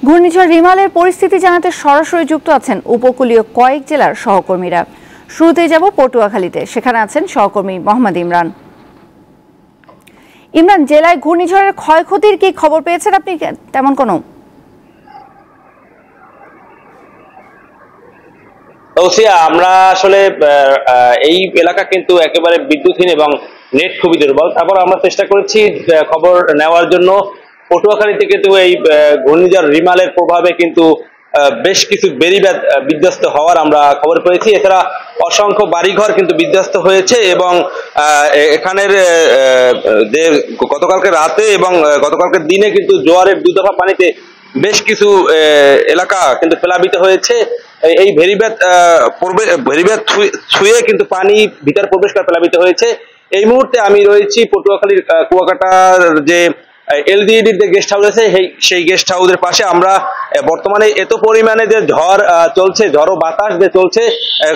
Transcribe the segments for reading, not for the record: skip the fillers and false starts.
ঘূর্ণিঝড় রিমালের পরিস্থিতি জানাতে সরাসরি যুক্ত আছেন উপকূলীয় কয়েক জেলার সহকর্মীরা। শুরুতেই যাব পটুয়াখালীতে, সেখানে আছেন সহকর্মী মোহাম্মদ ইমরান। ইমরান, জেলায় ঘূর্ণিঝড়ের ক্ষয়ক্ষতির কি খবর পেয়েছেন আপনি? তেমন কোনো আমরা আসলে এই এলাকা কিন্তু একেবারে বিদ্যুৎহীন এবং নেট খুবই দুর্বল। তারপর আমরা চেষ্টা করেছি খবর নেওয়ার জন্য। পটুয়াখালীতে কিন্তু এই ঘূর্ণিঝড় রিমালের প্রভাবে কিন্তু বেশ কিছু বেড়িবাঁধ বিধ্বস্ত হওয়ার আমরা খবর পেয়েছি। এছাড়া অসংখ্য বাড়িঘর কিন্তু বিধ্বস্ত হয়েছে এবং এখানের যে গতকালকে রাতে এবং গতকালকে দিনে কিন্তু জোয়ারের 2 দফা পানিতে বেশ কিছু এলাকা কিন্তু প্লাবিত হয়েছে। এই ভেরিবাঁধ ছুঁয়ে কিন্তু পানি ভিতর প্রবেশ করে প্লাবিত হয়েছে। এই মুহূর্তে আমি রয়েছি পটুয়াখালীর কুয়াকাটার যে এলডিডির যে গেস্ট হাউস আছে সেই গেস্ট হাউসের পাশে। আমরা বর্তমানে এত পরিমাণে যে ঝড় চলছে, ঝড় বাতাস যে চলছে,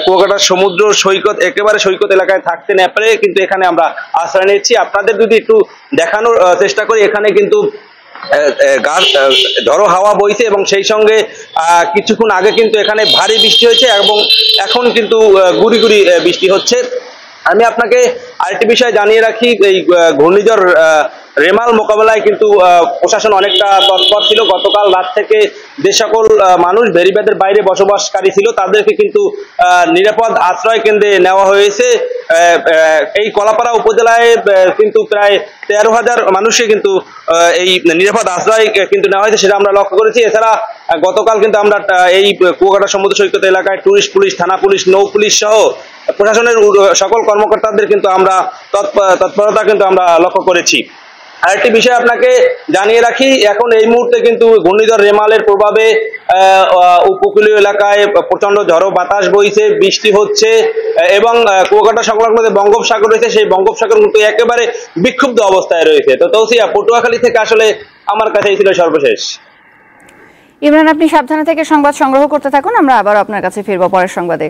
কুয়াকাটার সমুদ্র সৈকত একেবারে সৈকত এলাকায় থাকতে না পেরে কিন্তু এখানে আমরা আশ্রয় নিচ্ছি। আপনাদের যদি একটু দেখানোর চেষ্টা করি, এখানে কিন্তু ঝড়ো হাওয়া বইছে এবং সেই সঙ্গে কিছুক্ষণ আগে কিন্তু এখানে ভারী বৃষ্টি হয়েছে এবং এখন কিন্তু গুড়ি গুড়ি বৃষ্টি হচ্ছে। আমি আপনাকে আরেকটি বিষয় জানিয়ে রাখি, এই ঘূর্ণিঝড় রেমাল মোকাবেলায় কিন্তু প্রশাসন অনেকটা তৎপর ছিল। গতকাল রাত থেকে যে সকল মানুষ বেড়িবাঁধের বাইরে বসবাসকারী ছিল তাদেরকে কিন্তু নিরাপদ আশ্রয় কেন্দ্রে নেওয়া হয়েছে। এই কলাপাড়া উপজেলায় কিন্তু প্রায় 13,000 মানুষকে কিন্তু এই নিরাপদ আশ্রয় কিন্তু নেওয়া হয়েছে, সেটা আমরা লক্ষ্য করেছি। এছাড়া গতকাল কিন্তু আমরা এই কুয়াকাটা সমুদ্র সৈকত এলাকায় টুরিস্ট পুলিশ, থানা পুলিশ, নৌ পুলিশ সহ প্রশাসনের সকল কর্মকর্তাদের কিন্তু আমরা তৎপরতা কিন্তু আমরা লক্ষ্য করেছি। আরেকটি বিষয় আপনাকে জানিয়ে রাখি, এখন এই মুহূর্তে কিন্তু ঘূর্ণিঝড় রেমালের প্রভাবে উপকূলীয় এলাকায় প্রচন্ড ঝড়ো বাতাস বইছে, বৃষ্টি হচ্ছে এবং কুয়াকাটা সংলগ্ন যে বঙ্গোপসাগর রয়েছে সেই বঙ্গোপসাগর কিন্তু একেবারে বিক্ষুব্ধ অবস্থায় রয়েছে। তো তৌসিয়া, পটুয়াখালী থেকে আসলে আমার কাছে এই ছিল সর্বশেষ। ইমরান, আপনি সাবধানে থেকে সংবাদ সংগ্রহ করতে থাকুন, আমরা আবার আপনার কাছে ফিরবো পরের সংবাদে।